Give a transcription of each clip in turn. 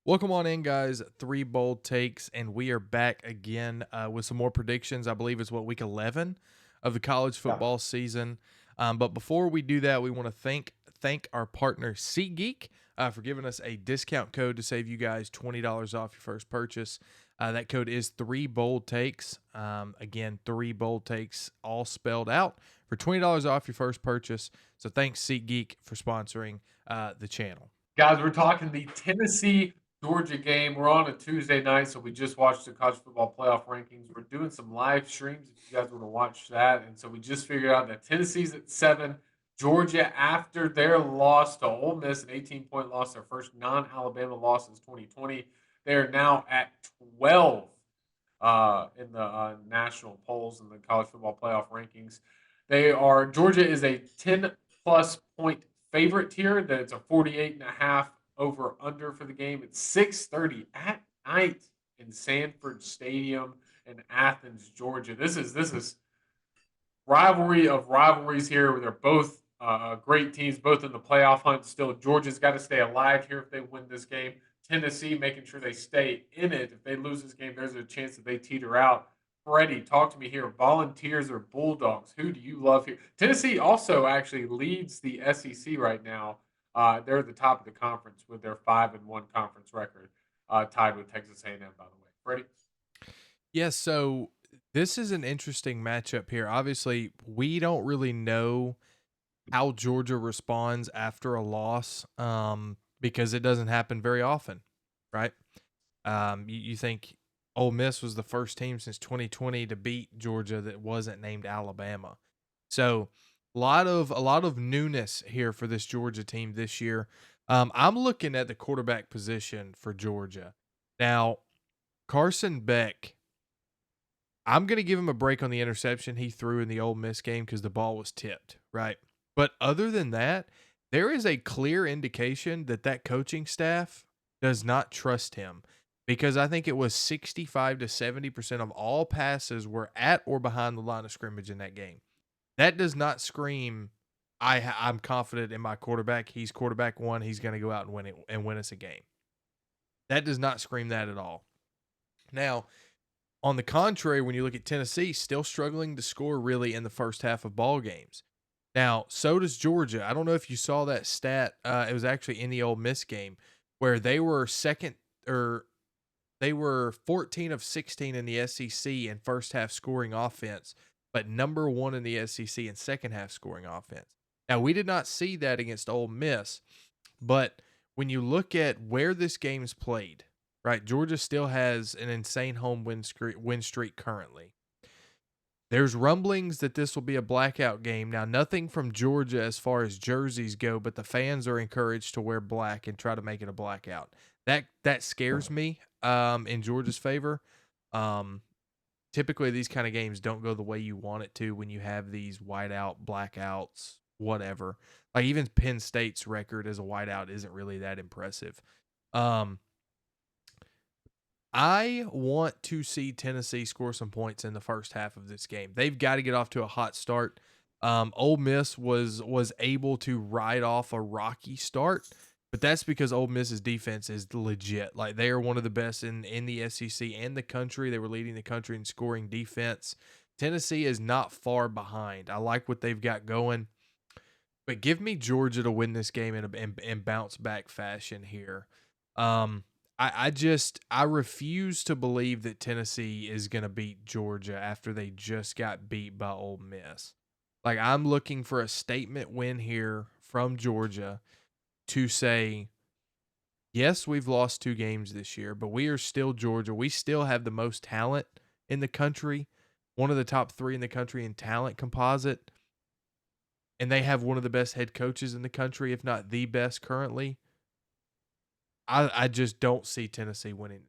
Welcome on in, guys. Three bold takes, and we are back again with some more predictions. I believe it's week 11 of the college Yeah. football season. But before we do that, we want to thank our partner SeatGeek for giving us a discount code to save you guys $20 off your first purchase. That code is three bold takes. Again, three bold takes, all spelled out for $20 off your first purchase. So thanks SeatGeek for sponsoring the channel. Guys, we're talking the Tennessee Georgia game. We're on a Tuesday night, so we just watched the college football playoff rankings. We're doing some live streams if you guys want to watch that. And so we just figured out that Tennessee's at 7. Georgia, after their loss to Ole Miss, an 18-point loss, their first non-Alabama loss since 2020, they are now at 12 in the national polls and the college football playoff rankings. Georgia is a 10 plus point favorite here. That it's a 48 and a half over under for the game. It's 6:30 at night in Sanford Stadium in Athens, Georgia. This is rivalry of rivalries here. Where they're both great teams, both in the playoff hunt. Still, Georgia's got to stay alive here if they win this game. Tennessee making sure they stay in it. If they lose this game, there's a chance that they teeter out. Freddie, talk to me here. Volunteers or Bulldogs? Who do you love here? Tennessee also actually leads the SEC right now. They're at the top of the conference with their 5-1 conference record, tied with Texas A&M. By the way, Freddie. Yeah, so this is an interesting matchup here. Obviously, we don't really know how Georgia responds after a loss because it doesn't happen very often, right? You think Ole Miss was the first team since 2020 to beat Georgia that wasn't named Alabama. So a lot of newness here for this Georgia team this year. I'm looking at the quarterback position for Georgia. Now, Carson Beck, I'm going to give him a break on the interception he threw in the Ole Miss game because the ball was tipped, right? But other than that, there is a clear indication that that coaching staff does not trust him because I think it was 65 to 70% of all passes were at or behind the line of scrimmage in that game. That does not scream I'm confident in my quarterback. He's quarterback one. He's going to go out and win us a game. That does not scream that at all. Now, on the contrary, when you look at Tennessee, still struggling to score really in the first half of ball games. Now, so does Georgia. I don't know if you saw that stat. It was actually in the Ole Miss game where they were second or they were 14 of 16 in the SEC in first half scoring offense, but number one in the SEC in second half scoring offense. Now, we did not see that against Ole Miss, but when you look at where this game's played, right, Georgia still has an insane home win streak currently. There's rumblings that this will be a blackout game. Now, nothing from Georgia as far as jerseys go, but the fans are encouraged to wear black and try to make it a blackout. That scares me in Georgia's favor. Um, Typically, these kind of games don't go the way you want it to when you have these whiteout, blackouts, whatever. Like even Penn State's record as a whiteout isn't really that impressive. Um, I want to see Tennessee score some points in the first half of this game. They've got to get off to a hot start. Ole Miss was able to ride off a rocky start, but that's because Ole Miss's defense is legit. Like they are one of the best in the SEC and the country. They were leading the country in scoring defense. Tennessee is not far behind. I like what they've got going, but give me Georgia to win this game in bounce back fashion here. I refuse to believe that Tennessee is going to beat Georgia after they just got beat by Ole Miss. Like I'm looking for a statement win here from Georgia to say, yes, we've lost 2 games this year, but we are still Georgia. We still have the most talent in the country, one of the top 3 in the country in talent composite, and they have one of the best head coaches in the country, if not the best currently. I just don't see Tennessee winning.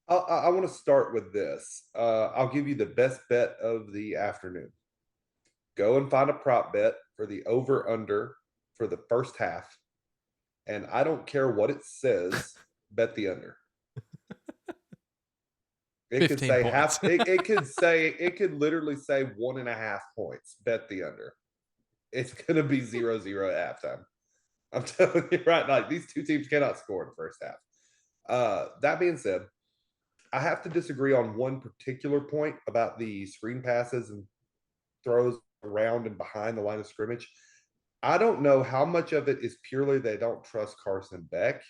I want to start with this. I'll give you the best bet of the afternoon. Go and find a prop bet for the over under for the first half. And I don't care what it says, bet the under. It could 15 say points. it could literally say 1.5 points. Bet the under. It's gonna be 0-0 at halftime. I'm telling you right, like these two teams cannot score in the first half. That being said, I have to disagree on one particular point about the screen passes and throws around and behind the line of scrimmage. I don't know how much of it is purely they don't trust Carson Beck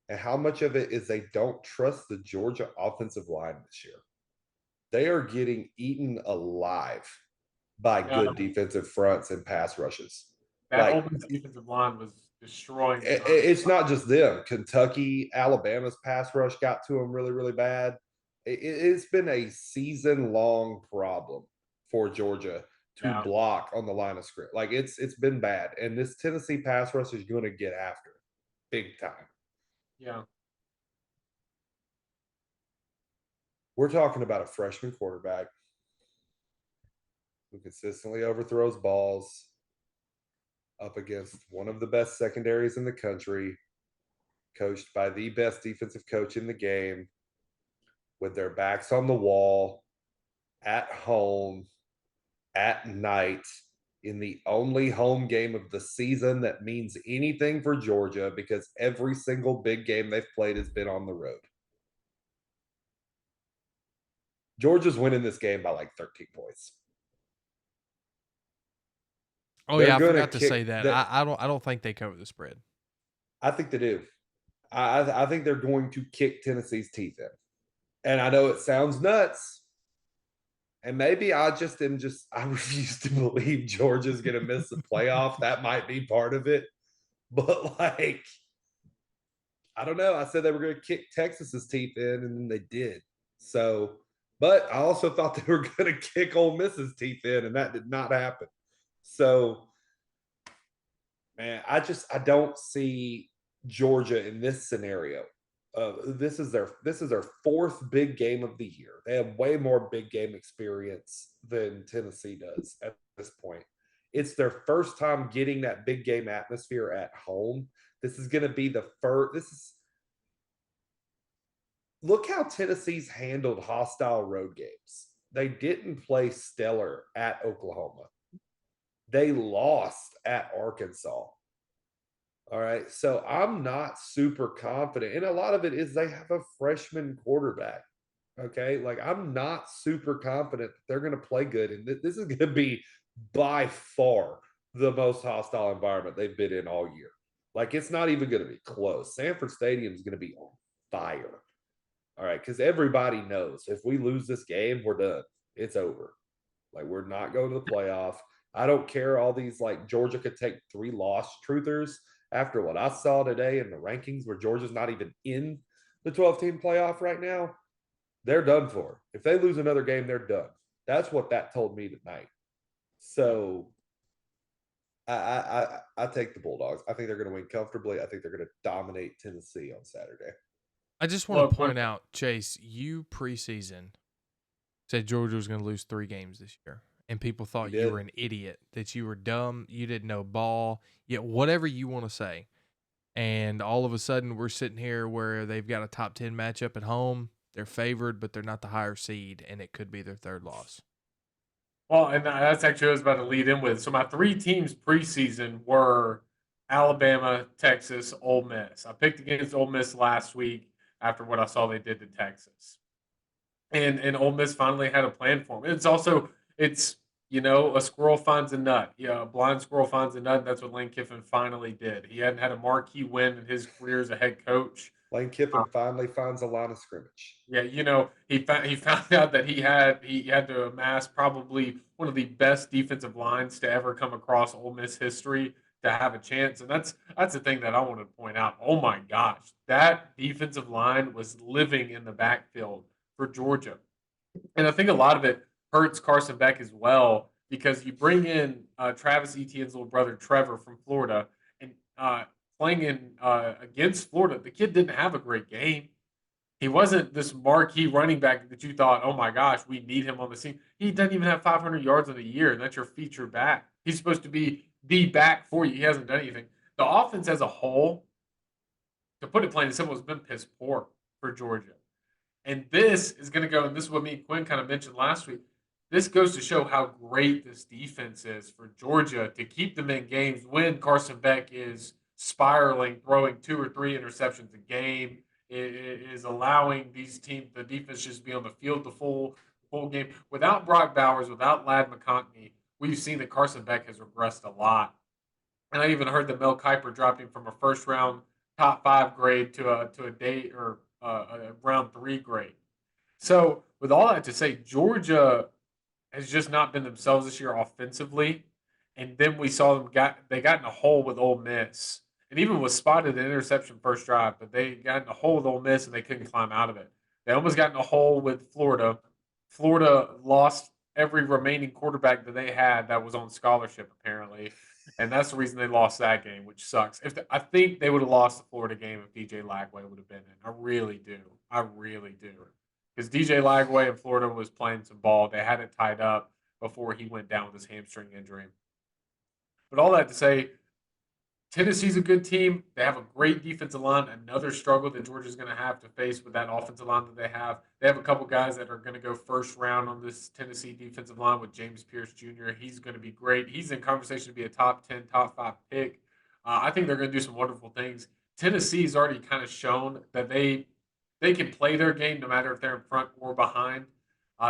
and how much of it is they don't trust the Georgia offensive line this year. They are getting eaten alive by Yeah, good defensive fronts and pass rushes. that Like, Ole Miss defensive line was destroying the it's not just them. Kentucky, Alabama's pass rush got to them really, really bad. It's been a season long problem for Georgia to Yeah, block on the line of scrimmage. Like it's been bad, and this Tennessee pass rush is going to get after it big time. yeah. We're talking about a freshman quarterback who consistently overthrows balls up against one of the best secondaries in the country, coached by the best defensive coach in the game, with their backs on the wall, at home, at night, in the only home game of the season that means anything for Georgia because every single big game they've played has been on the road. Georgia's winning this game by like 13 points. Oh They're yeah, I going to forgot to say kick that. that. I don't think they cover the spread. I think they do. I think they're going to kick Tennessee's teeth in. And I know it sounds nuts. And maybe I just am just I refuse to believe Georgia's gonna miss the playoff. That might be part of it. But like, I don't know. I said they were gonna kick Texas's teeth in, and then they did. So, but I also thought they were gonna kick Ole Miss's teeth in, and that did not happen. So, man, I don't see Georgia in this scenario. This is their fourth big game of the year. They have way more big game experience than Tennessee does at this point. It's their first time getting that big game atmosphere at home. This is going to be the first. This is look how Tennessee's handled hostile road games. They didn't play stellar at Oklahoma. They lost at Arkansas. All right. So I'm not super confident. And a lot of it is they have a freshman quarterback. Okay. Like I'm not super confident that they're going to play good. And this is going to be by far the most hostile environment they've been in all year. Like it's not even going to be close. Sanford Stadium is going to be on fire. All right. Because everybody knows if we lose this game, we're done. It's over. Like we're not going to the playoff. I don't care. All these like Georgia could take 3 loss truthers after what I saw today in the rankings where Georgia's not even in the 12-team playoff right now. They're done for. If they lose another game, they're done. That's what that told me tonight. So I take the Bulldogs. I think they're going to win comfortably. I think they're going to dominate Tennessee on Saturday. I just want Look, to point out, Chase, you preseason said Georgia was going to lose 3 games this year. And people thought you did. were an idiot, that you were dumb, you didn't know ball, yet whatever you want to say. And all of a sudden, we're sitting here where they've got a top 10 matchup at home. They're favored, but they're not the higher seed, and it could be their third loss. Well, and that's actually what I was about to lead in with. So my 3 teams preseason were Alabama, Texas, Ole Miss. I picked against Ole Miss last week after what I saw they did to Texas. And Ole Miss finally had a plan for them. It's a squirrel finds a nut. Yeah, a blind squirrel finds a nut. That's what Lane Kiffin finally did. He hadn't had a marquee win in his career as a head coach. Lane Kiffin finally finds a line of scrimmage. Yeah, he found out that he had to amass probably one of the best defensive lines to ever come across Ole Miss history to have a chance. And that's the thing that I want to point out. Oh my gosh, that defensive line was living in the backfield for Georgia. And I think a lot of it hurts Carson Beck as well because you bring in Travis Etienne's little brother Trevor from Florida, and playing in against Florida, the kid didn't have a great game. He wasn't this marquee running back that you thought, oh my gosh, we need him on the team. He doesn't even have 500 yards in a year, and that's your feature back. He's supposed to be the back for you. He hasn't done anything. The offense as a whole, to put it plain and simple, has been piss poor for Georgia. And this is going to go, and this is what me and Quinn kind of mentioned last week. This goes to show how great this defense is for Georgia to keep them in games when Carson Beck is spiraling, throwing 2 or 3 interceptions a game. It is allowing the defense just be on the field the full game. Without Brock Bowers, without Lad McConkey, we've seen that Carson Beck has regressed a lot. And I even heard that Mel Kiper dropped him from a first round top 5 grade to a day or a round 3 grade. So with all that to say, Georgia has just not been themselves this year offensively. And then we saw they got in a hole with Ole Miss, and even was spotted an interception first drive, but they got in a hole with Ole Miss and they couldn't climb out of it. They almost got in a hole with Florida. Florida lost every remaining quarterback that they had that was on scholarship apparently, and that's the reason they lost that game, which sucks. I think they would have lost the Florida game if DJ Lagway would have been in. I really do. I really do because DJ Lagway in Florida was playing some ball. They had it tied up before he went down with his hamstring injury. But all that to say, Tennessee's a good team. They have a great defensive line. Another struggle that Georgia's going to have to face with that offensive line that they have. They have a couple guys that are going to go first round on this Tennessee defensive line with James Pierce Jr. He's going to be great. He's in conversation to be a top 10, top 5 pick. I think they're going to do some wonderful things. Tennessee's already kind of shown that they can play their game no matter if they're in front or behind.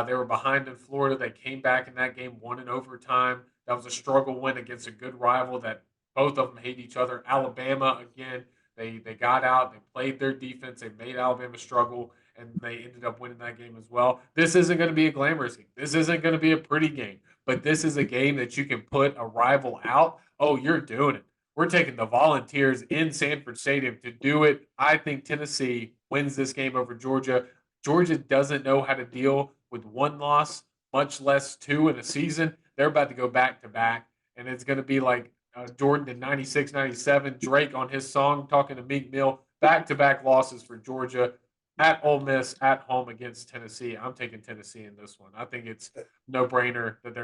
They were behind in Florida. They came back in that game, won in overtime. That was a struggle win against a good rival that both of them hate each other. Alabama, again, they got out, they played their defense, they made Alabama struggle, and they ended up winning that game as well. This isn't going to be a glamorous game. This isn't going to be a pretty game, but this is a game that you can put a rival out. Oh, you're doing it. We're taking the Volunteers in Sanford Stadium to do it. I think Tennessee wins this game over Georgia. Georgia doesn't know how to deal with one loss, much less two in a season. They're about to go back to back, and it's going to be like Jordan in 96, 97, Drake on his song talking to Meek Mill. Back-to-back losses for Georgia at Ole Miss, at home against Tennessee. I'm taking Tennessee in this one. I think it's no-brainer that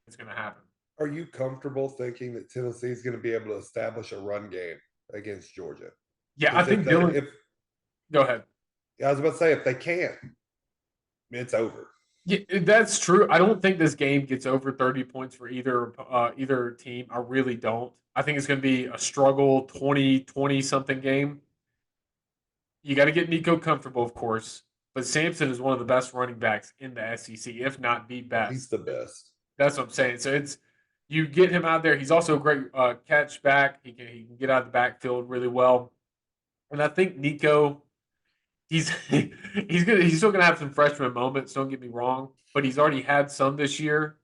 it's gonna happen. Are you comfortable thinking that Tennessee is going to be able to establish a run game against Georgia? Yeah, I Because think Dylan. Go ahead. I was about to say, if they can't, it's over. Yeah, that's true. I don't think this game gets over 30 points for either team. I really don't. I think it's going to be a struggle 20 something game. You got to get Nico comfortable, of course, but Sampson is one of the best running backs in the SEC, if not the best. He's the best. That's what I'm saying. So it's you get him out there. He's also a great catch back. He can get out of the backfield really well, and I think Nico he's he's still gonna have some freshman moments. Don't get me wrong, but he's already had some this year,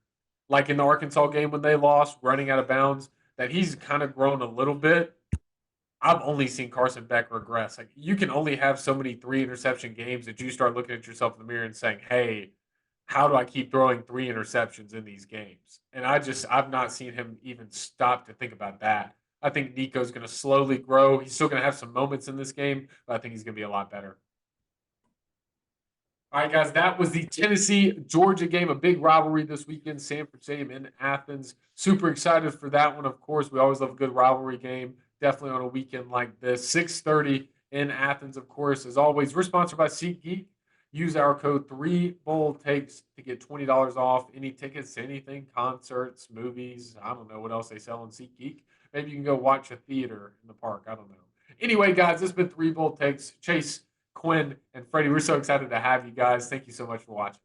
like in the Arkansas game when they lost, running out of bounds. That he's kind of grown a little bit. I've only seen Carson Beck regress. Like you can only have so many 3 interception games that you start looking at yourself in the mirror and saying, "Hey, how do I keep throwing 3 interceptions in these games?" And I've not seen him even stop to think about that. I think Nico's going to slowly grow. He's still going to have some moments in this game, but I think he's going to be a lot better. All right, guys, that was the Tennessee-Georgia game, a big rivalry this weekend, Sanford Stadium in Athens. Super excited for that one, of course. We always love a good rivalry game, definitely on a weekend like this. 6:30 in Athens, of course. As always, we're sponsored by SeatGeek. Use our code 3BOLTAKES to get $20 off any tickets to anything, concerts, movies. I don't know what else they sell on SeatGeek. Maybe you can go watch a theater in the park. I don't know. Anyway, guys, this has been 3 Bold Takes. Chase, Quinn, and Freddie, we're so excited to have you guys. Thank you so much for watching.